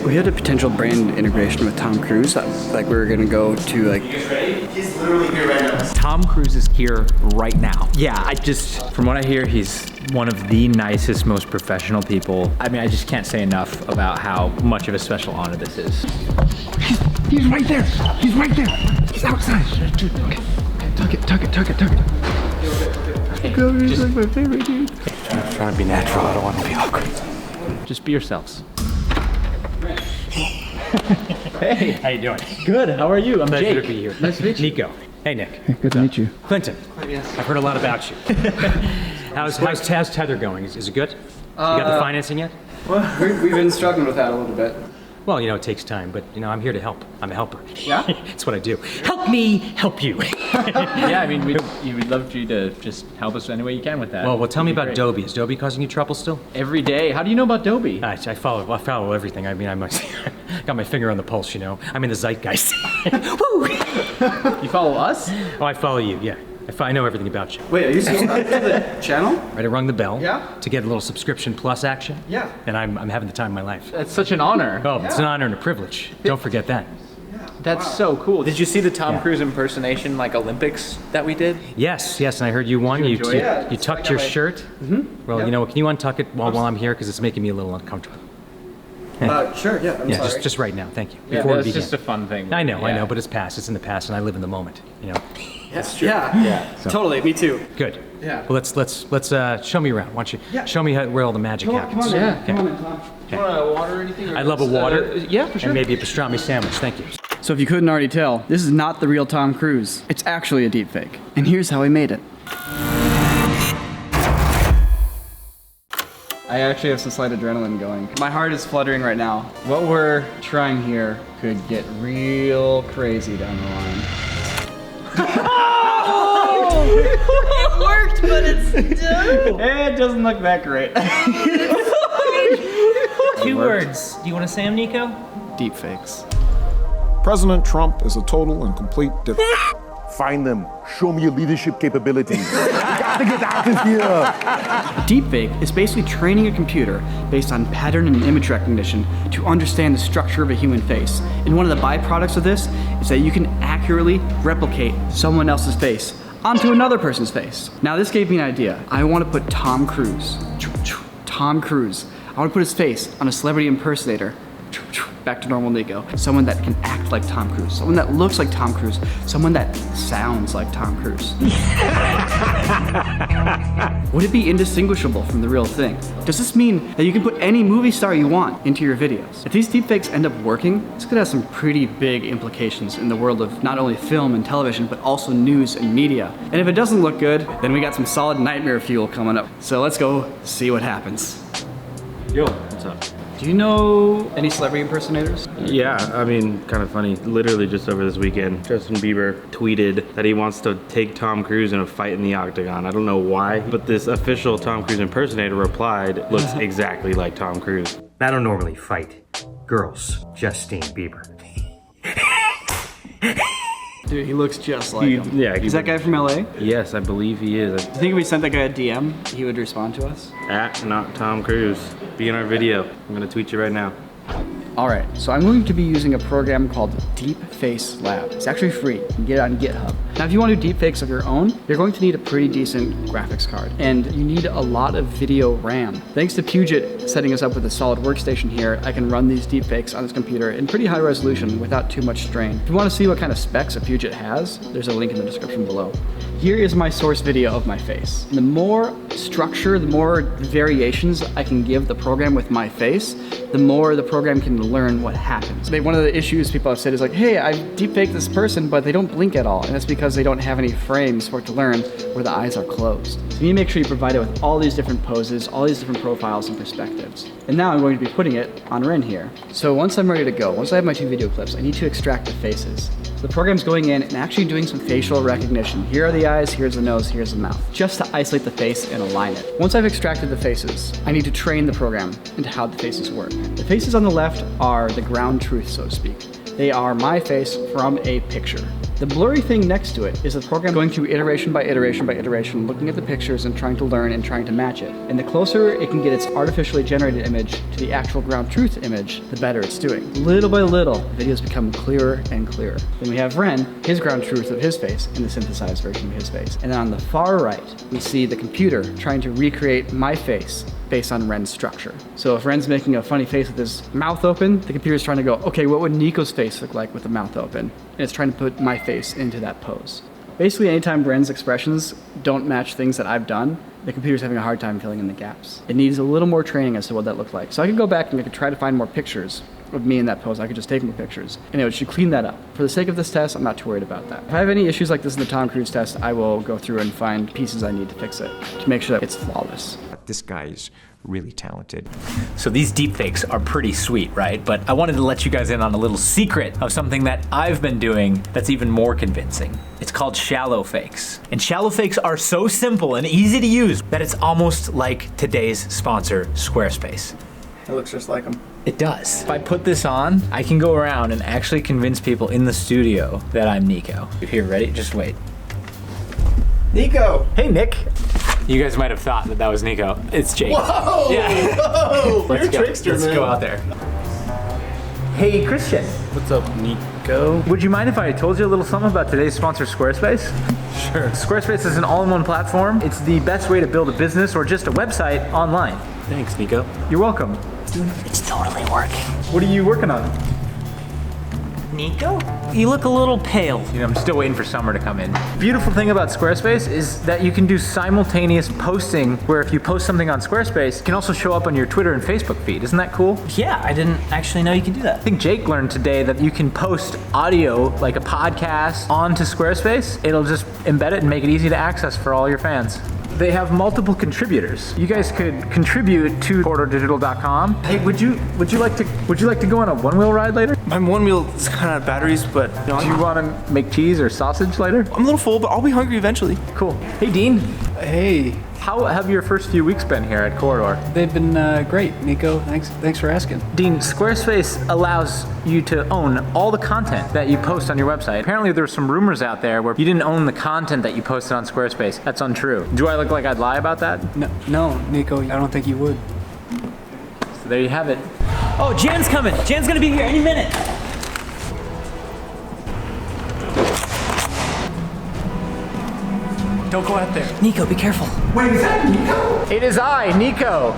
We had a potential brand integration with Tom Cruise. Like we were gonna go to like... He's literally here right now. Tom Cruise is here right now. Yeah, From what I hear, he's one of the nicest, most professional people. I mean, I just can't say enough about how much of a special honor this is. He's right there. He's right there. He's outside. Okay. Tuck it. He's like my favorite dude. I'm trying to be natural. I don't want to be awkward. Just be yourselves. Hey, how you doing? good. How are you? I'm Pleasure Jake. to be here. Nice to meet you. Nico. Hey, Nick. Good to meet you. Clinton. Yes. I've heard a lot about you. How's Tether going? Is it good? You got the financing yet? Well, we've been struggling with that a little bit. Well, you know, it takes time, but you know, I'm here to help. I'm a helper. Yeah? That's what I do. Help me help you. Yeah, I mean, we'd love for you to just help us any way you can with that. Well, tell me about Great. Dobie. Is Dobie causing you trouble still? Every day. How do you know about Dobie? I follow everything. I mean, I got my finger on the pulse, you know. I'm in the zeitgeist. Woo! You follow us? Oh, I follow you, yeah. I know everything about you. Wait, are you subscribed to the channel? Right, I rung the bell Yeah. to get a little subscription plus action. Yeah. And I'm having the time of my life. That's such an honor. Oh, it's an honor and a privilege. Don't forget that. That's so cool. Did you see the Tom Yeah. Cruise impersonation, like Olympics that we did? Yes, and I heard you won. You enjoy it? you tucked your shirt. Well, you know, can you untuck it while I'm here? Because it's making me a little uncomfortable. Sure, yeah, I'm Yeah, sorry. just right now. Thank you. Yeah, Before we that's begin. just a fun thing. I know, Yeah. but it's past. It's in the past, and I live in the moment. You know. That's true. Yeah, totally, me too. Good. Yeah. Well, let's show me around. Why don't you show me where all the magic happens? Yeah. Come on in, Tom. You want a water or anything? I'd love a water. Yeah, for sure. And maybe a pastrami sandwich. Thank you. So if you couldn't already tell, this is not the real Tom Cruise. It's actually a deepfake. And here's how he made it. I actually have some slight adrenaline going. My heart is fluttering right now. What we're trying here could get real crazy down the line. It worked, but it's still. It doesn't look that great. 2 words. Do you want to say them, Niko? Deepfakes. President Trump is a total and complete Find them. Show me your leadership capabilities. You gotta get out of here. Deepfake is basically training a computer based on pattern and image recognition to understand the structure of a human face. And one of the byproducts of this is that you can accurately replicate someone else's face onto another person's face. Now this gave me an idea. I want to put Tom Cruise. I want to put his face on a celebrity impersonator. Back to normal Niko. Someone that can act like Tom Cruise. Someone that looks like Tom Cruise. Someone that sounds like Tom Cruise. Would it be indistinguishable from the real thing? Does this mean that you can put any movie star you want into your videos? If these deepfakes end up working, this could have some pretty big implications in the world of not only film and television, but also news and media. And if it doesn't look good, then we got some solid nightmare fuel coming up. So let's go see what happens. Yo, what's up? Do you know any celebrity impersonators? Yeah, I mean, kind of funny. Literally just over this weekend, Justin Bieber tweeted that he wants to take Tom Cruise in a fight in the octagon. I don't know why, but this official Tom Cruise impersonator replied, looks exactly like Tom Cruise. I don't normally fight girls, Justine Bieber. Dude, he looks just like him. Yeah. Is that guy from LA? Yes, I believe he is. Do you think if we sent that guy a DM, he would respond to us? At not Tom Cruise. Be in our video. I'm gonna tweet you right now. All right, so I'm going to be using a program called Deepfake Lab. It's actually free. You can get it on GitHub. Now, if you want to do deepfakes of your own, you're going to need a pretty decent graphics card, and you need a lot of video RAM. Thanks to Puget setting us up with a solid workstation here, I can run these deepfakes on this computer in pretty high resolution without too much strain. If you want to see what kind of specs a Puget has, there's a link in the description below. Here is my source video of my face. The more structure, the more variations I can give the program with my face, the more the program can learn what happens. One of the issues people have said is like, hey, I've deepfaked this person, but they don't blink at all. And that's because they don't have any frames for it to learn where the eyes are closed. So you need to make sure you provide it with all these different poses, all these different profiles and perspectives. And now I'm going to be putting it on Ren here. So once I'm ready to go, once I have my 2 video clips, I need to extract the faces. So the program's going in and actually doing some facial recognition. Here are the eyes, here's the nose, here's the mouth, just to isolate the face and align it. Once I've extracted the faces, I need to train the program into how the faces work. The faces on the left are the ground truth, so to speak. They are my face from a picture. The blurry thing next to it is the program going through iteration by iteration by iteration, looking at the pictures and trying to learn and trying to match it. And the closer it can get its artificially generated image to the actual ground truth image, the better it's doing. Little by little, the videos become clearer and clearer. Then we have Ren, his ground truth of his face, and the synthesized version of his face. And then on the far right, we see the computer trying to recreate my face based on Ren's structure. So if Ren's making a funny face with his mouth open, the computer's trying to go, okay, what would Niko's face look like with the mouth open? And it's trying to put my face into that pose. Basically, anytime Ren's expressions don't match things that I've done, the computer's having a hard time filling in the gaps. It needs a little more training as to what that looked like. So I could go back and I could try to find more pictures of me in that pose. I could just take more pictures. And it should clean that up. For the sake of this test, I'm not too worried about that. If I have any issues like this in the Tom Cruise test, I will go through and find pieces I need to fix it to make sure that it's flawless. This guy is really talented. So these deepfakes are pretty sweet, right? But I wanted to let you guys in on a little secret of something that I've been doing that's even more convincing. It's called shallow fakes. And shallow fakes are so simple and easy to use that it's almost like today's sponsor, Squarespace. It looks just like him. It does. If I put this on, I can go around and actually convince people in the studio that I'm Niko. Here, ready? Just wait. Niko! Hey, Nick. You guys might have thought that was Niko. It's Jake. Whoa! Yeah. Whoa! Let's You're a go. trickster, Let's man. go out there. Hey, Christian. What's up, Niko? Would you mind if I told you a little something about today's sponsor, Squarespace? Sure. Squarespace is an all-in-one platform. It's the best way to build a business or just a website online. Thanks, Niko. You're welcome. It's totally working. What are you working on? Niko? You look a little pale. You know, I'm still waiting for summer to come in. Beautiful thing about Squarespace is that you can do simultaneous posting, where if you post something on Squarespace, it can also show up on your Twitter and Facebook feed. Isn't that cool? Yeah, I didn't actually know you could do that. I think Jake learned today that you can post audio, like a podcast, onto Squarespace. It'll just embed it and make it easy to access for all your fans. They have multiple contributors. You guys could contribute to corridordigital.com. Hey, would you like to go on a one-wheel ride later? My one wheel is kind of out of batteries, but Do you want to make cheese or sausage later? I'm a little full, but I'll be hungry eventually. Cool. Hey, Dean. Hey. How have your first few weeks been here at Corridor? They've been great, Niko. Thanks for asking. Dean, Squarespace allows you to own all the content that you post on your website. Apparently there's some rumors out there where you didn't own the content that you posted on Squarespace. That's untrue. Do I look like I'd lie about that? No, Niko, I don't think you would. So there you have it. Oh, Jan's coming. Jan's gonna be here any minute. Don't go out there. Niko, be careful. Wait, is that Niko? It is I, Niko.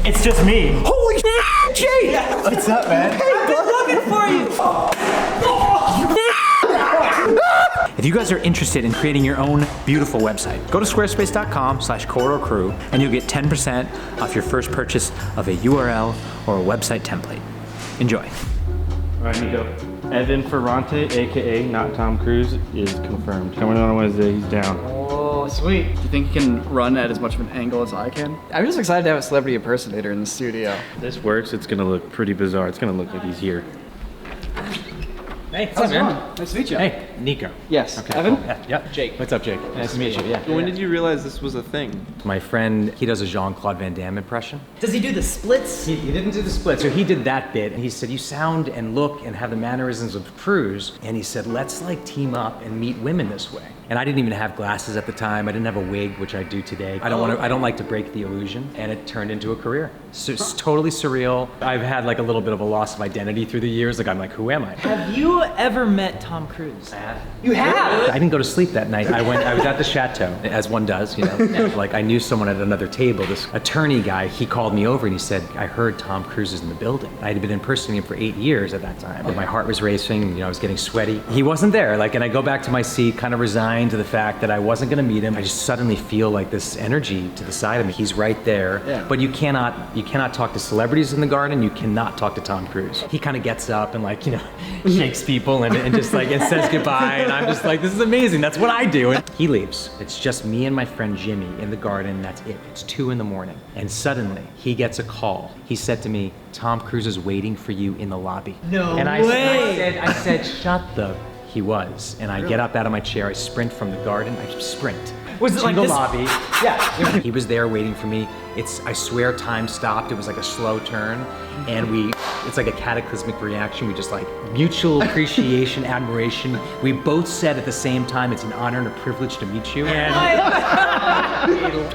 It's just me. Holy shit, Jake! What's up, man? Hey, I've been looking for you. If you guys are interested in creating your own beautiful website, go to squarespace.com/corridorcrew and you'll get 10% off your first purchase of a URL or a website template. Enjoy. All right, Niko. Evan Ferrante, aka not Tom Cruise, is confirmed. Coming on Wednesday, he's down. Oh, sweet. Do you think you can run at as much of an angle as I can? I'm just excited to have a celebrity impersonator in the studio. If this works, it's gonna look pretty bizarre. It's gonna look like he's here. Hey, How's it going? Nice to meet you. Hey, Niko. Yes. Okay, Evan? cool. Yeah, Jake. What's up, Jake? Nice to meet you. Yeah. When did you realize this was a thing? My friend, he does a Jean-Claude Van Damme impression. Does he do the splits? He didn't do the split, so he did that bit. And he said, you sound and look and have the mannerisms of Cruise. And he said, let's like team up and meet women this way. And I didn't even have glasses at the time. I didn't have a wig, which I do today. I don't like to break the illusion. And it turned into a career. So it's totally surreal. I've had like a little bit of a loss of identity through the years. Like I'm like, who am I? Have you ever met Tom Cruise? I have. You have? I didn't go to sleep that night. I was at the chateau, as one does, you know. Like I knew someone at another table, this attorney guy, he called me over and he said, I heard Tom Cruise is in the building. I had been impersonating him for 8 years at that time. And my heart was racing, you know, I was getting sweaty. He wasn't there, like, and I go back to my seat, kind of resigned to the fact that I wasn't gonna meet him. I just suddenly feel like this energy to the side of me. He's right there, but you cannot talk to celebrities in the garden, you cannot talk to Tom Cruise. He kind of gets up and like, you know, shakes people and just like, and says goodbye, and I'm just like, this is amazing, that's what I do. And he leaves. It's just me and my friend Jimmy in the garden, that's it. It's 2 in the morning. And suddenly, he gets a call. He said to me, Tom Cruise is waiting for you in the lobby. No and way! I said, shut the... He was. And I get up out of my chair, I sprint from the garden, I sprint. Was it like the this? lobby. Yeah. He was there waiting for me. I swear time stopped. It was like a slow turn. And it's like a cataclysmic reaction. We just like mutual appreciation, admiration. We both said at the same time, it's an honor and a privilege to meet you. And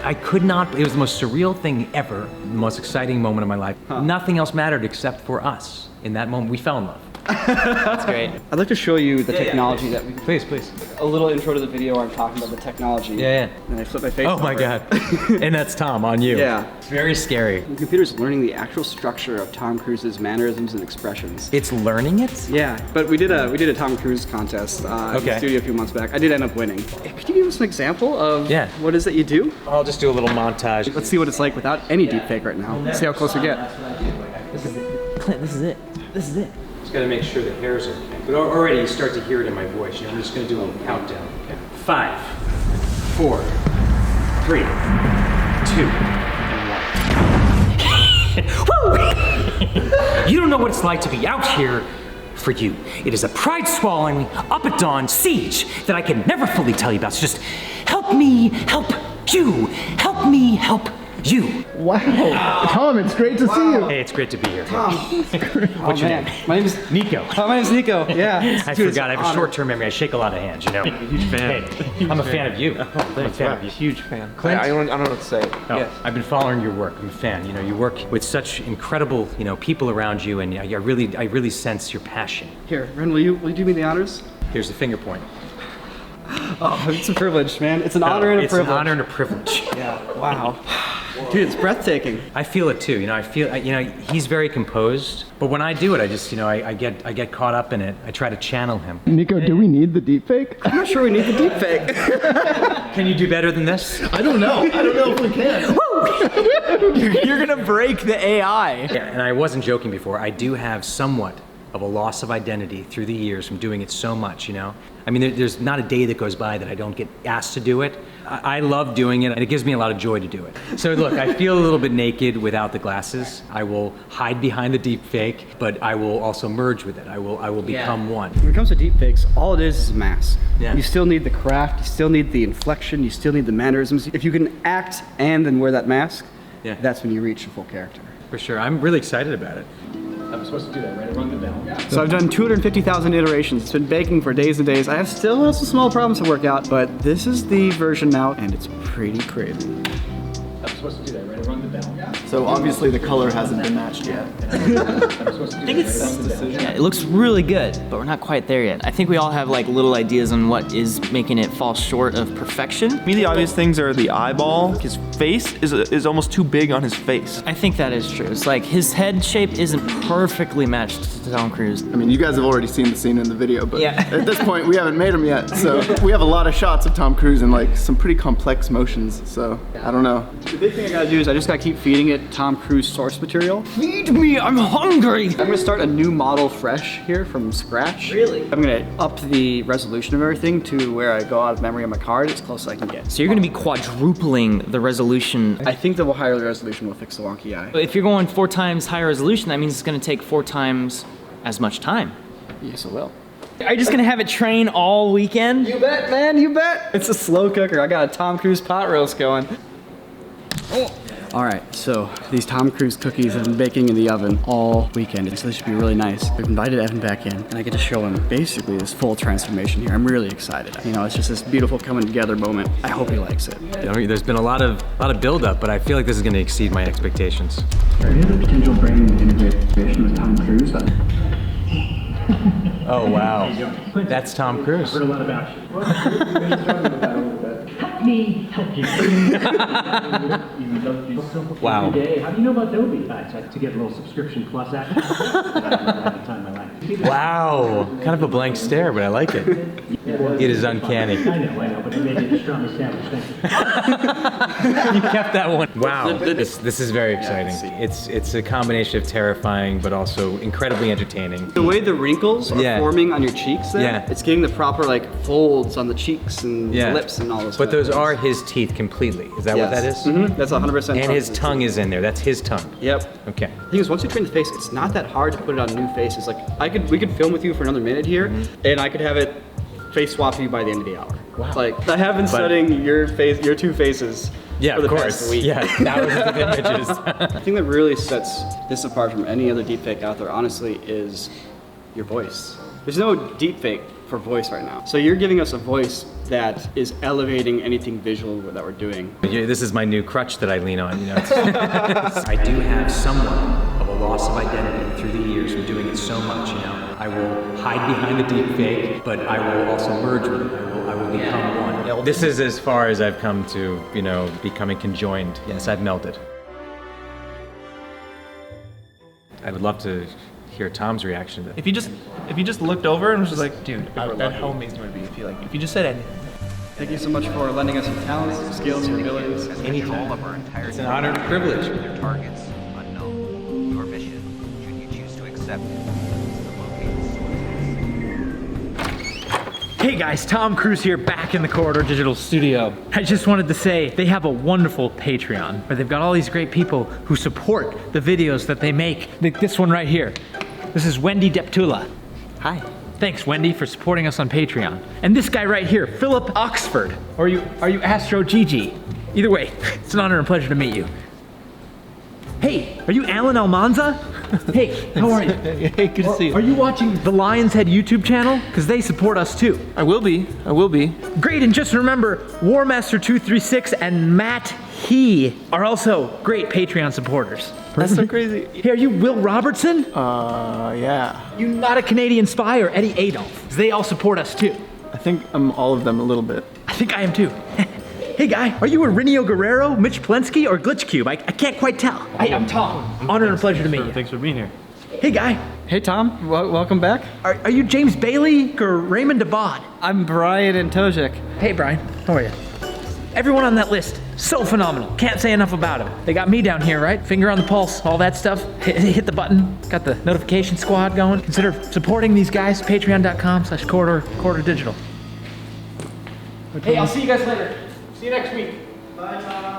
I could not, it was the most surreal thing ever, the most exciting moment of my life. Nothing else mattered except for us. In that moment, we fell in love. That's great. I'd like to show you the technology that we... Please, please. A little intro to the video where I'm talking about the technology. Yeah. And I flip my face Oh my over. God. And that's Tom on you. Yeah. It's very scary. The computer's learning the actual structure of Tom Cruise's mannerisms and expressions. It's learning it? Yeah, but we did a Tom Cruise contest in the studio a few months back. I did end up winning. Could you give us an example of what it is that you do? I'll just do a little montage. Let's see what it's like without any deepfake right now. Let's see how close we get. Clint, this is it. This is it. Just gotta make sure the hair's okay. But already you start to hear it in my voice. I'm just gonna do a countdown. Okay. 5, 4, 3, 2, and 1. You don't know what it's like to be out here for you. It is a pride-swallowing, up-at-dawn siege that I can never fully tell you about. So just help me help you. Help me help you. Wow. Tom, it's great to see you. Hey, it's great to be here. Tom. What's your name? My name is Nico. My name's Niko. Yeah. I forgot. I have a short-term memory. I shake a lot of hands, you know. Huge fan. Hey, I'm a fan of you. I'm a fan of you. Huge fan. Clint? I don't know what to say. Yes. I've been following your work. I'm a fan. You know, you work with such incredible, people around you, and I really sense your passion. Here, Ren, will you do me the honors? Here's the finger point. Oh, it's a privilege, man. It's an honor and a privilege. It's an honor and a privilege. Yeah. Wow. Dude, it's breathtaking. I feel it too. I feel. He's very composed, but when I do it, I just, I get caught up in it. I try to channel him. Nico, do we need the deepfake? I'm not sure we need the deepfake. Can you do better than this? I don't know. I don't know if we can. You're gonna break the AI. Yeah, and I wasn't joking before. I do have somewhat of a loss of identity through the years from doing it so much, I mean, there's not a day that goes by that I don't get asked to do it. I love doing it, and it gives me a lot of joy to do it. So look, I feel a little bit naked without the glasses. I will hide behind the deep fake, but I will also merge with it. I will become one. When it comes to deepfakes, all it is a mask. Yeah. You still need the craft, you still need the inflection, you still need the mannerisms. If you can act and then wear that mask, that's when you reach a full character. For sure. I'm really excited about it. I'm supposed to do that right around the bell. So I've done 250,000 iterations. It's been baking for days and days. I still have some small problems to work out, but this is the version now, and it's pretty crazy. I'm supposed to do that right around the bell. So obviously the color hasn't been matched yet. I think it looks really good, but we're not quite there yet. I think we all have like little ideas on what is making it fall short of perfection. To me, the obvious things are the eyeball. His face is almost too big on his face. I think that is true. It's like his head shape isn't perfectly matched to Tom Cruise. I mean, you guys have already seen the scene in the video, but Yeah. at this point we haven't made them yet. So we have a lot of shots of Tom Cruise and like some pretty complex motions. So I don't know. The big thing I gotta do is I just gotta keep feeding it Tom Cruise source material. Feed me, I'm hungry! I'm gonna start a new model fresh here from scratch. Really? I'm gonna up the resolution of everything to where I go out of memory on my card as close as I can get. So you're gonna be quadrupling the resolution. I think the higher resolution will fix the wonky eye. If you're going 4 times higher resolution, that means it's gonna take 4 times as much time. Yes, it will. Are you just gonna have it train all weekend? You bet, man, you bet. It's a slow cooker. I got a Tom Cruise pot roast going. Oh. All right, so these Tom Cruise cookies have been baking in the oven all weekend, so this should be really nice. We've invited Evan back in, and I get to show him basically this full transformation here. I'm really excited. It's just this beautiful coming together moment. I hope he likes it. There's been a lot of build-up, but I feel like this is going to exceed my expectations. Have you had a potential brain integration with Tom Cruise? Oh wow, that's Tom Cruise. Heard a lot about you. Help me help you. Wow. How do you know about Adobe? To get a little subscription plus after. Time of my life. Wow, kind of a blank stare, but I like it. It is uncanny. I know, but you made it a strong establishment. You kept that one. Wow, this is very exciting. It's a combination of terrifying, but also incredibly entertaining. The way the wrinkles are forming on your cheeks there, it's getting the proper folds on the cheeks and the lips and all this But those are his teeth completely. Is that what that is? Mm-hmm. That's 100%. And his tongue is in there. That's his tongue. Yep. Okay. The thing is, once you train the face, it's not that hard to put it on new faces. We could film with you for another minute here, and I could have it face swap you by the end of the hour. Wow. It's like, I have been studying your two faces Yeah, for the of course. past week. Yeah, thousands of images. The thing that really sets this apart from any other deepfake out there, honestly, is your voice. There's no deepfake for voice right now. So you're giving us a voice that is elevating anything visual that we're doing. This is my new crutch that I lean on. You know, I do have somewhat of a loss of identity through the years from doing it so much. You know, I will hide behind the deep fake, but I will also merge with it. I will become one. Yeah, well, this is as far as I've come to, you know, becoming conjoined. Yes, I've melted. I would love to hear Tom's reaction to it. If you just looked over and was just like, dude, how amazing would it be if you just said anything. Thank you so much for lending us your talents, your skills, your abilities. Anytime. It's an honor and a privilege. Your targets unknown. Your mission, should you choose to accept it, is to locate the Hey guys, Tom Cruise here, back in the Corridor Digital Studio. I just wanted to say they have a wonderful Patreon where they've got all these great people who support the videos that they make. Like this one right here. This is Wendy Deptula. Hi. Thanks, Wendy, for supporting us on Patreon. And this guy right here, Philip Oxford. Or are you Astro Gigi? Either way, it's an honor and pleasure to meet you. Hey, are you Alan Almanza? Hey, how are you? Hey, good to see you. Are you watching the Lionshead YouTube channel? Because they support us too. I will be. Great, and just remember, Warmaster236 and Matt He are also great Patreon supporters. That's so crazy. Hey, are you Will Robertson? Yeah. You not a Canadian spy or Eddie Adolf? They all support us too. I think I'm all of them a little bit. I think I am too. Hey guy, are you Irineo Guerrero, Mitch Plensky, or Glitchcube? I can't quite tell. Hey, I'm Tom. Honor and pleasure to meet you. Thanks for being here. Hey guy. Hey Tom, welcome back. Are you James Bailey or Raymond Devon? I'm Brian Antojic. Hey Brian, how are you? Everyone on that list, so phenomenal. Can't say enough about them. They got me down here, right? Finger on the pulse, all that stuff. Hit the button, got the notification squad going. Consider supporting these guys, patreon.com/corridor digital. Hey, I'll see you guys later. See you next week. Bye, Tom.